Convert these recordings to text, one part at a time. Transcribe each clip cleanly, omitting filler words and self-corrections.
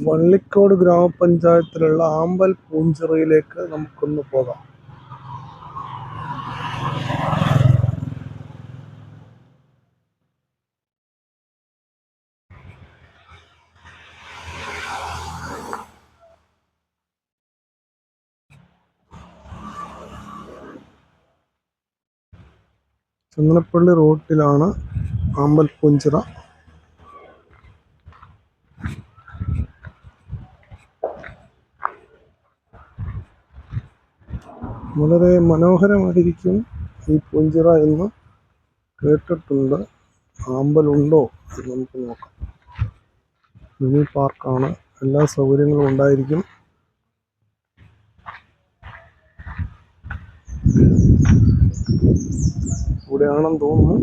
വള്ളിക്കോട് ഗ്രാമപഞ്ചായത്തിലുള്ള ആമ്പൽ പൂഞ്ചിറയിലേക്ക് നമുക്കൊന്ന് പോകാം. ചങ്ങനപ്പള്ളി റോട്ടിലാണ് ആമ്പൽ പൂഞ്ചിറ. വളരെ മനോഹരമായിരിക്കും ഈ പൂഞ്ചിറ എന്ന് കേട്ടിട്ടുണ്ട്. ആമ്പലുണ്ടോ എന്ന് നമുക്ക് നോക്കാം. മിനി പാർക്കാണ്, എല്ലാ സൗകര്യങ്ങളും ഉണ്ടായിരിക്കും. ഇവിടെയാണെന്ന് തോന്നുന്നു.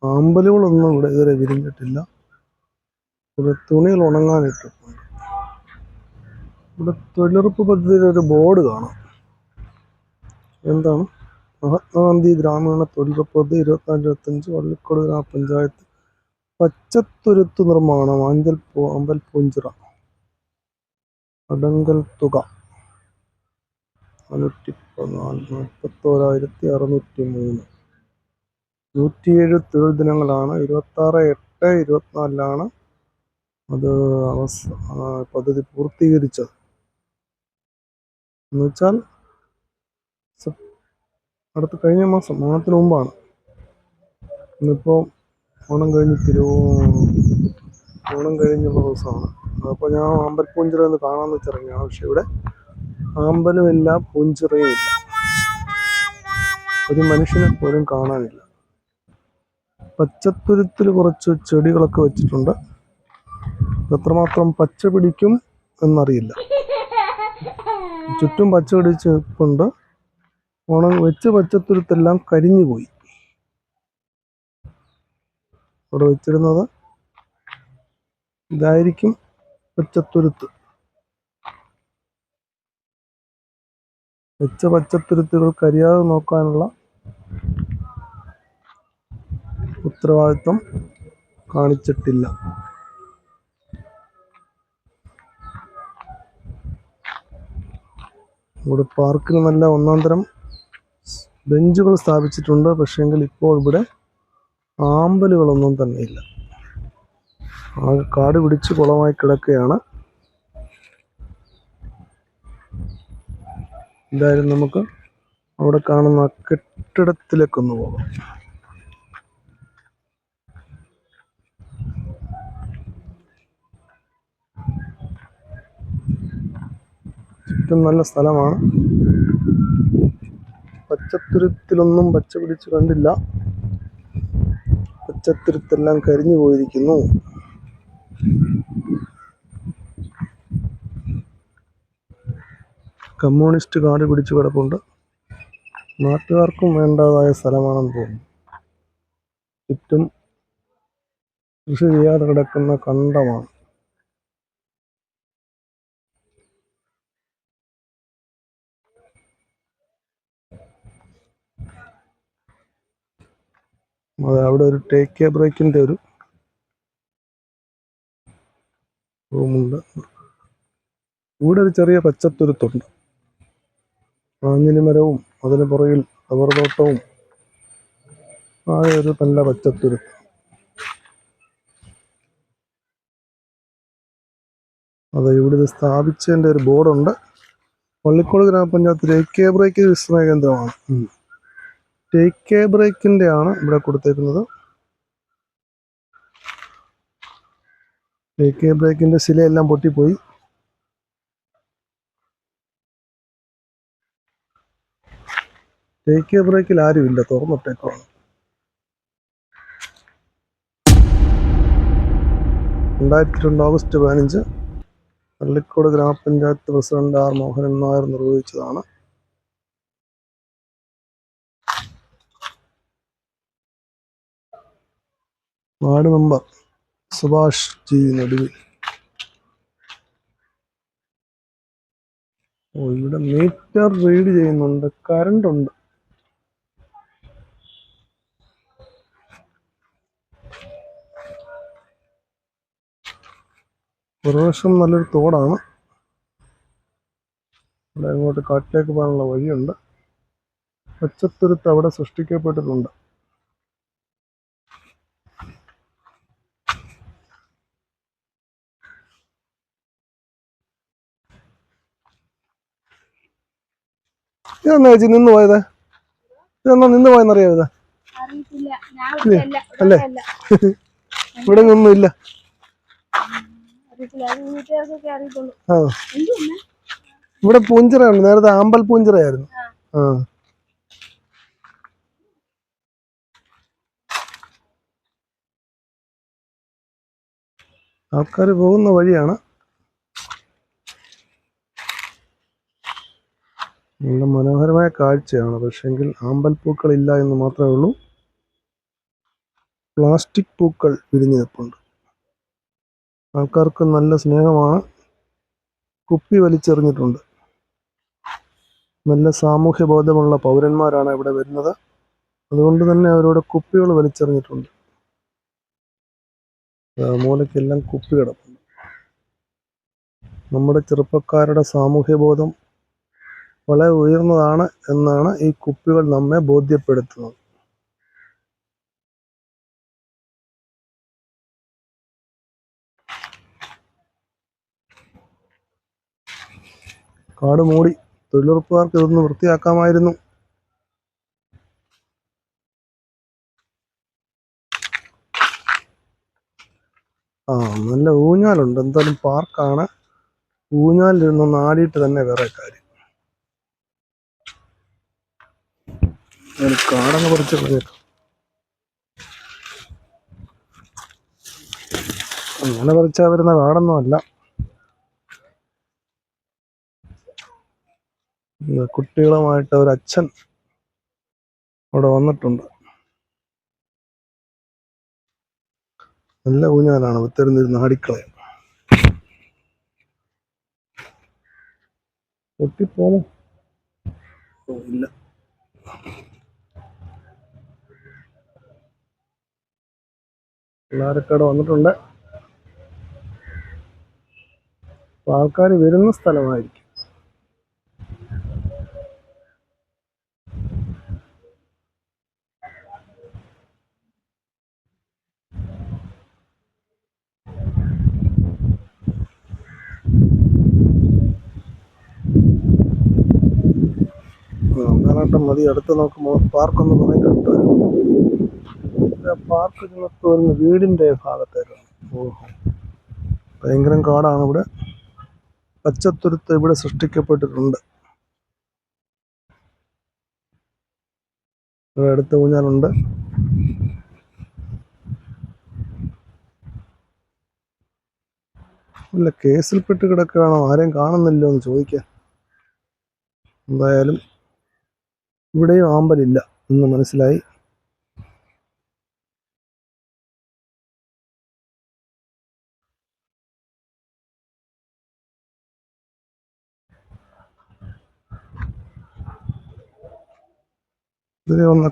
ആമ്പലുകളൊന്നും ഇവിടെ ഇതുവരെ വിരിഞ്ഞിട്ടില്ല. ഇവിടെ തുണികൾ ഉണങ്ങാനിട്ടിട്ടുണ്ട്. ഇവിടെ തൊഴിലുറപ്പ് പദ്ധതിയുടെ ഒരു ബോർഡ് കാണാം. എന്താണ്? മഹാത്മാഗാന്ധി ഗ്രാമീണ തൊഴിലുറപ്പ് പദ്ധതി 24-25 വള്ളിക്കോട് ഗ്രാമപഞ്ചായത്ത് പച്ചത്തുരുത്ത് നിർമ്മാണം ആമ്പൽ പൂഞ്ചിറ. അടങ്കൽ തുക 41,603. 107 തൊഴിൽ ദിനങ്ങളാണ്. 26/8/24 അത് പദ്ധതി പൂർത്തീകരിച്ചത്. എന്നുവെച്ചാൽ അടുത്ത കഴിഞ്ഞ മാസം, ഓണത്തിന് മുമ്പാണ്. ഇന്നിപ്പോൾ ഓണം കഴിഞ്ഞുള്ള ദിവസമാണ്. അപ്പോൾ ഞാൻ ആമ്പൽ പൂഞ്ചിറ ഒന്ന് കാണാമെന്ന് വെച്ചിറങ്ങിയാണ്. പക്ഷെ ഇവിടെ ആമ്പലുമില്ല, പൂഞ്ചിറയും ഇല്ല. ഒരു മനുഷ്യനെ പോലും കാണാനില്ല. പച്ചത്തുരുത്തിൽ കുറച്ച് ചെടികളൊക്കെ വെച്ചിട്ടുണ്ട്. എത്രമാത്രം പച്ച പിടിക്കും എന്നറിയില്ല. ചുറ്റും പച്ച പിടിച്ച് നിൽപ്പുണ്ട്. വെച്ച് പച്ചത്തുരുത്തെല്ലാം കരിഞ്ഞു പോയി. അവിടെ വെച്ചിരുന്നത് ഇതായിരിക്കും പച്ചത്തുരുത്ത്. വെച്ച പച്ചത്തുരുത്തുകൾ കരിയാതെ നോക്കാനുള്ള ഉത്തരവാദിത്വം കാണിച്ചിട്ടില്ല. ഇവിടെ പാർക്കിന് നല്ല ഒന്നാന്തരം ബെഞ്ചുകൾ സ്ഥാപിച്ചിട്ടുണ്ട്. പക്ഷേങ്കിൽ ഇപ്പോൾ ഇവിടെ ആമ്പലുകളൊന്നും തന്നെ ഇല്ല. ആകെ കാട് പിടിച്ച് കുളമായി കിടക്കുകയാണ്. എന്തായാലും നമുക്ക് അവിടെ കാണുന്ന കെട്ടിടത്തിലേക്കൊന്ന് പോകാം. ചുറ്റും നല്ല സ്ഥലമാണ്. പച്ചത്തുരുത്തിലൊന്നും പച്ച പിടിച്ച് കണ്ടില്ല. പച്ചത്തുരുത്തെല്ലാം കരിഞ്ഞു പോയിരിക്കുന്നു. കമ്മ്യൂണിസ്റ്റ് കാട് പിടിച്ച് കിടപ്പുണ്ട്. നാട്ടുകാർക്കും വേണ്ടതായ സ്ഥലമാണെന്ന് തോന്നുന്നു. ചുറ്റും കൃഷി ചെയ്യാതെ കിടക്കുന്ന കണ്ടമാണ്. അതെ, അവിടെ ഒരു ടേക്ക് എ ബ്രേക്കിൻ്റെ ഒരു റൂമുണ്ട്. ഇവിടെ ഒരു ചെറിയ പച്ചത്തുരുത്തുണ്ട്. ആഞ്ഞിലി മരവും അതിന് പുറകിൽ റബ്ബർ തോട്ടവും ആയ ഒരു നല്ല പച്ചത്തുരുത്ത്. അതെ, ഇവിടെ ഇത് സ്ഥാപിച്ചതിൻ്റെ ഒരു ബോർഡുണ്ട്. വള്ളിക്കോട് ഗ്രാമപഞ്ചായത്ത് ടേക്ക് എ ബ്രേക്ക് വിശ്രമ കേന്ദ്രമാണ്. ടേക്ക് എ ബ്രേക്കിൻ്റെ ആണ് ഇവിടെ കൊടുത്തേക്കുന്നത്. ടേക്ക് എ ബ്രേക്കിൻ്റെ ശിലയെല്ലാം പൊട്ടിപ്പോയി. ടേക്ക് എ ബ്രേക്കിൽ ആരുമില്ല, തുറന്നിട്ടേക്കാണ്. 2002 ഓഗസ്റ്റ് 15 വള്ളിക്കോട് ഗ്രാമപഞ്ചായത്ത് പ്രസിഡന്റ് ആർ മോഹനൻ നായർ നിർവഹിച്ചതാണ്. വാർഡ് മെമ്പർ സുഭാഷ് ജി നടുവിൽ. ഇവിടെ മീറ്റർ റീഡ് ചെയ്യുന്നുണ്ട്. കറണ്ട് ഉണ്ട്. പുറവശം നല്ലൊരു തോടാണ്. ഇവിടെ അങ്ങോട്ട് കാട്ടിലേക്ക് പോകാനുള്ള വഴിയുണ്ട്. പച്ചത്തുരുത്ത് അവിടെ സൃഷ്ടിക്കപ്പെട്ടിട്ടുണ്ട്. ഇതെന്നാ ചേച്ചി നിന്ന് പോയത്? ഇതെന്നാ നിന്ന് പോയെന്നറിയാം ഇത്? അല്ലേ? ഇവിടെ ഒന്നും ഇല്ല. ആ, ഇവിടെ പൂഞ്ചിറയുണ്ട്. നേരത്തെ ആമ്പൽ പൂഞ്ചിറയായിരുന്നു. ആ, ആൾക്കാർ പോകുന്ന വഴിയാണ്. നല്ല മനോഹരമായ കാഴ്ചയാണ്. പക്ഷെങ്കിൽ ആമ്പൽപ്പൂക്കൾ ഇല്ല എന്ന് മാത്രമേ ഉള്ളൂ. പ്ലാസ്റ്റിക് പൂക്കൾ വിരിഞ്ഞു നിൽപ്പുണ്ട്. ആൾക്കാർക്ക് നല്ല സ്നേഹമാണ്. കുപ്പി വലിച്ചെറിഞ്ഞിട്ടുണ്ട്. നല്ല സാമൂഹ്യ ബോധമുള്ള പൗരന്മാരാണ് ഇവിടെ വരുന്നത്. അതുകൊണ്ട് തന്നെ അവരോട് കുപ്പികൾ വലിച്ചെറിഞ്ഞിട്ടുണ്ട്. മൂലയ്ക്കെല്ലാം കുപ്പി കിടപ്പുണ്ട്. നമ്മുടെ ചെറുപ്പക്കാരുടെ സാമൂഹ്യബോധം വളരെ ഉയർന്നതാണ് എന്നാണ് ഈ കുപ്പികൾ നമ്മെ ബോധ്യപ്പെടുത്തുന്നത്. കാട് മൂടി. തൊഴിലുറപ്പുകാർക്ക് ഇതൊന്ന് വൃത്തിയാക്കാമായിരുന്നു. ആ, നല്ല ഊഞ്ഞാലുണ്ട്. എന്തായാലും പാർക്കാണ്. ഊഞ്ഞാലിരുന്നൊന്ന് ആടിയിട്ട് തന്നെ വേറെ കാര്യം. കാടങ്ങ് പറിച്ച് കളഞ്ഞേക്കാം. അങ്ങനെ പറിച്ചാൽ വരുന്ന കാടൊന്നും അല്ല. കുട്ടികളുമായിട്ട് ഒരു അച്ഛൻ അവിടെ വന്നിട്ടുണ്ട്. നല്ല ഊഞ്ഞാലാണ്. വിത്തിരുന്നിരുന്ന് ആടിക്കളയും. പൊട്ടിപ്പോമോ? ഇല്ല. പിള്ളേരൊക്കെ അവിടെ വന്നിട്ടുണ്ട്. ആൾക്കാർ വരുന്ന സ്ഥലമായിരിക്കും. അങ്ങനാട്ടം മതി. അടുത്ത് നോക്കുമ്പോൾ പാർക്കൊന്ന് പോയി കണ്ടു. പാർക്ക് ഇതിനകത്ത് വരുന്ന വീടിന്റെ ഭാഗത്തേക്കാണ്. ഓഹോ, ഭയങ്കരം കാടാണ് ഇവിടെ. പച്ചത്തുരുത്ത് ഇവിടെ സൃഷ്ടിക്കപ്പെട്ടിട്ടുണ്ട്. ഇവിടെ അടുത്ത ഊഞ്ഞാലുണ്ട്. ഇല്ല, കേസിൽപ്പെട്ട് കിടക്കുകയാണോ? ആരെയും കാണുന്നില്ലോ എന്ന് ചോദിക്കാൻ. എന്തായാലും ഇവിടെയും ആമ്പലില്ല എന്ന് മനസ്സിലായി. ഇതിനെ ഒന്ന്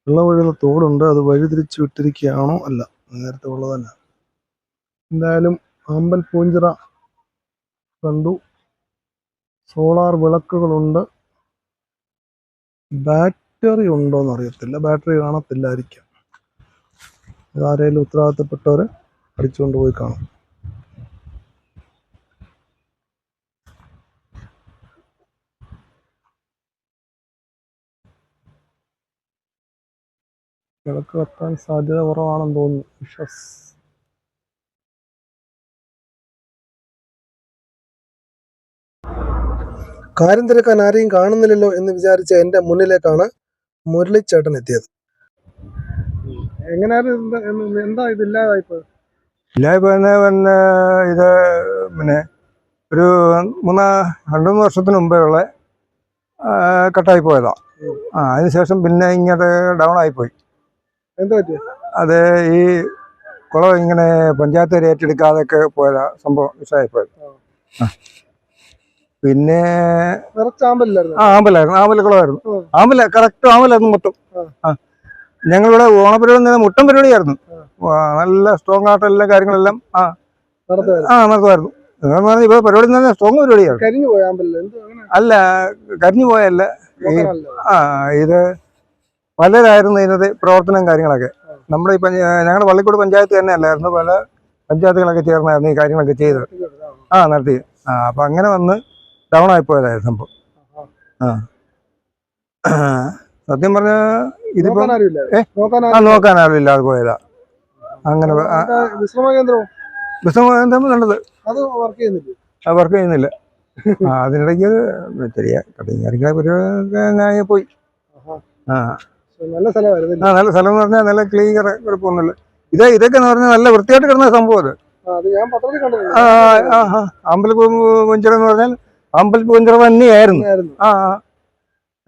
വെള്ളം ഒഴുകുന്ന തോടുണ്ട്. അത് വഴിതിരിച്ചു വിട്ടിരിക്കുകയാണോ? അല്ല, നേരത്തെ ഉള്ളതല്ല. എന്തായാലും ആമ്പൽ പൂഞ്ചിറ കണ്ടു. സോളാർ വിളക്കുകളുണ്ട്. ബാറ്ററി ഉണ്ടോന്ന് അറിയത്തില്ല. ബാറ്ററി കാണത്തില്ലായിരിക്കാം. ഇതാരേലും ഉത്തരവാദിത്തപ്പെട്ടവര് അടിച്ചുകൊണ്ട് പോയി കാണും. വിളക്ക് കത്താൻ സാധ്യത കുറവാണെന്ന് തോന്നുന്നു. കാര്യം തിരക്കാൻ ആരെയും കാണുന്നില്ലല്ലോ എന്ന് വിചാരിച്ച എന്റെ മുന്നിലേക്കാണ് മുരളിച്ചേട്ടൻ എത്തിയത്. എങ്ങനെയായിരുന്നു? എന്താ ഇത് ഇല്ലാതായിപ്പോ? പിന്നെ ഇത് പിന്നെ ഒരു 2-3 വർഷത്തിന് മുമ്പേ ഉള്ള കട്ടായി പോയതാ. അതിനുശേഷം പിന്നെ ഇങ്ങോട്ട് ഡൗൺ ആയിപ്പോയി. എന്താ പറ്റിയ? അത് ഈ കുളം ഇങ്ങനെ പഞ്ചായത്ത് ഏറ്റെടുക്കാതൊക്കെ പോയതാ. സംഭവം വിഷയമായിപ്പോയത്. പിന്നെ ആമ്പലായിരുന്നു. ആമ്പല കുളമായിരുന്നു. കറക്റ്റ് ആമ്പലായിരുന്നു മൊത്തം. ഞങ്ങളിവിടെ ഓണപരിപാടി മുട്ടൻ പരിപാടിയായിരുന്നു. നല്ല സ്ട്രോങ് ആയിട്ട് എല്ലാ കാര്യങ്ങളെല്ലാം നടത്തുമായിരുന്നു. എന്ന് പറഞ്ഞാൽ ഇപ്പൊ പരിപാടി എന്ന് പറഞ്ഞാൽ സ്ട്രോങ് പരിപാടിയാണ്. കരിഞ്ഞു പോയ അമ്പലം അല്ല, കരിഞ്ഞു പോയല്ല. ഇത് പലരായിരുന്നു ഇതിനകത്ത് പ്രവർത്തനം കാര്യങ്ങളൊക്കെ. നമ്മുടെ ഈ ഞങ്ങളുടെ വള്ളിക്കോട് പഞ്ചായത്ത് തന്നെ അല്ലായിരുന്നു, പല പഞ്ചായത്തുകളൊക്കെ ചേർന്നായിരുന്നു ഈ കാര്യങ്ങളൊക്കെ ചെയ്തത്. നടത്തി. അപ്പൊ അങ്ങനെ വന്ന് ഡൗൺ ആയിപ്പോയതായിരുന്നു സംഭവം. സത്യം പറഞ്ഞ ഇതിപ്പോ നോക്കാൻ ആരുമില്ലാതെ പോയതാ. അങ്ങനെ വിശ്രമ കേന്ദ്രം നല്ലത് വർക്ക് ചെയ്യുന്നില്ല. അതിനിടയ്ക്ക് ചെറിയ കടയും കാര്യങ്ങളെ പോയി. നല്ല സ്ഥലമായിരുന്നു. നല്ല സ്ഥലം എന്ന് പറഞ്ഞാൽ നല്ല ക്ലീനർ, കുഴപ്പമൊന്നുമില്ല. ഇതൊക്കെ എന്ന് പറഞ്ഞാൽ നല്ല വൃത്തിയായിട്ട് കിടന്ന സംഭവം അത്. അമ്പലപ്പൂഞ്ചിറ എന്ന് പറഞ്ഞാൽ അമ്പലപ്പൂഞ്ചിറ തന്നെയായിരുന്നു.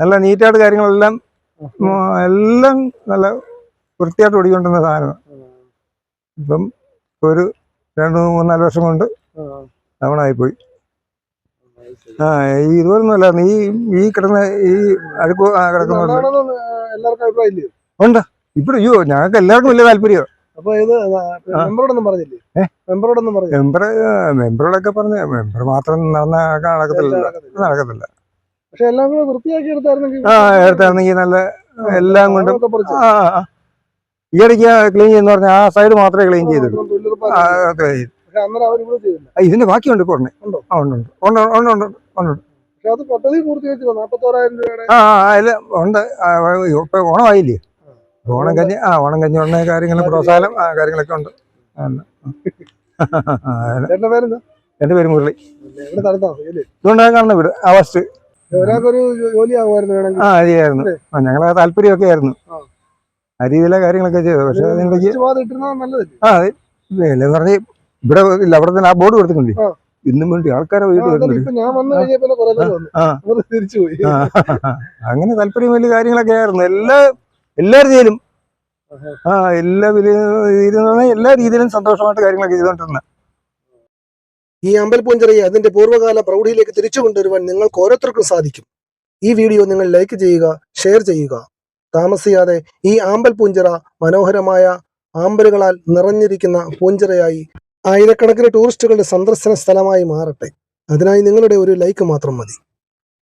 നല്ല നീറ്റായിട്ട് കാര്യങ്ങളെല്ലാം എല്ലാം നല്ല വൃത്തിയായിട്ട് ഓടിക്കൊണ്ടിരുന്ന സാധനമാണ്. ഇപ്പം ഒരു 2-3-4 വർഷം കൊണ്ട് ഡൗണായിപ്പോയി. ഇതുപോലൊന്നുമല്ല, ഈ കിടന്ന ഈ അഴുക്ക് കിടക്കുന്ന ഉണ്ട് ഇപ്പോഴും. ഞങ്ങൾക്ക് എല്ലാവർക്കും വലിയ താല്പര്യമാണ്. മെമ്പറോടൊക്കെ പറഞ്ഞ മെമ്പർ മാത്രം നടക്കത്തില്ല. എടുത്തായിരുന്നെങ്കിൽ നല്ല എല്ലാം കൊണ്ടും. ഈ ഇടയ്ക്ക് ക്ലീൻ ചെയ്യുന്ന പറഞ്ഞാൽ ആ സൈഡ് മാത്രമേ ക്ലീൻ ചെയ്തിട്ടുള്ളൂ. ഇതിന്റെ ബാക്കിയുണ്ട് ഇപ്പോൾ ഉണ്ട്. ഉണ്ട്. ഇപ്പൊ ഓണമായില്ലേ, ഓണം കഴിഞ്ഞ് ഉടനെ കാര്യങ്ങൾ പ്രോത്സാഹനം കാര്യങ്ങളൊക്കെ ഉണ്ട്. എന്റെ പേര് മുരളി. ഇതുകൊണ്ടാണ് കാണുന്ന വീട് ഫസ്റ്റ്. ചെയ്യായിരുന്നു. ഞങ്ങളെ താല്പര്യമൊക്കെ ആയിരുന്നു ആ രീതിയിലെ കാര്യങ്ങളൊക്കെ ചെയ്തത്. പക്ഷെ അതിനിടയ്ക്ക് എന്ന് പറഞ്ഞ ഇവിടെ ഇല്ല, അവിടെ തന്നെ ആ ബോർഡ് കൊടുത്തിട്ടുണ്ട്. ഇന്നും വേണ്ടി ആൾക്കാരെ വീട്ടിൽ വരുന്നുണ്ട്. അങ്ങനെ താല്പര്യം വലിയ കാര്യങ്ങളൊക്കെ ആയിരുന്നു. എല്ലാ രീതിയിലും എല്ലാ രീതിയിലും സന്തോഷമായിട്ട് കാര്യങ്ങളൊക്കെ ചെയ്തോണ്ടിരുന്ന ഈ അമ്പലപ്പൂഞ്ചിറയെ അതിന്റെ പൂർവ്വകാല പ്രൗഢിയിലേക്ക് തിരിച്ചു കൊണ്ടുവരുവാൻ നിങ്ങൾക്ക് ഓരോരുത്തർക്കും സാധിക്കും. ഈ വീഡിയോ നിങ്ങൾ ലൈക്ക് ചെയ്യുക, ഷെയർ ചെയ്യുക. താമസിയാതെ ഈ ആമ്പൽപ്പൂഞ്ചിറ മനോഹരമായ ആമ്പലുകളാൽ നിറഞ്ഞിരിക്കുന്ന പൂഞ്ചിറയായി ആയിരക്കണക്കിന് ടൂറിസ്റ്റുകളുടെ സന്ദർശന സ്ഥലമായി മാറട്ടെ. അതിനായി നിങ്ങളുടെ ഒരു ലൈക്ക് മാത്രം മതി.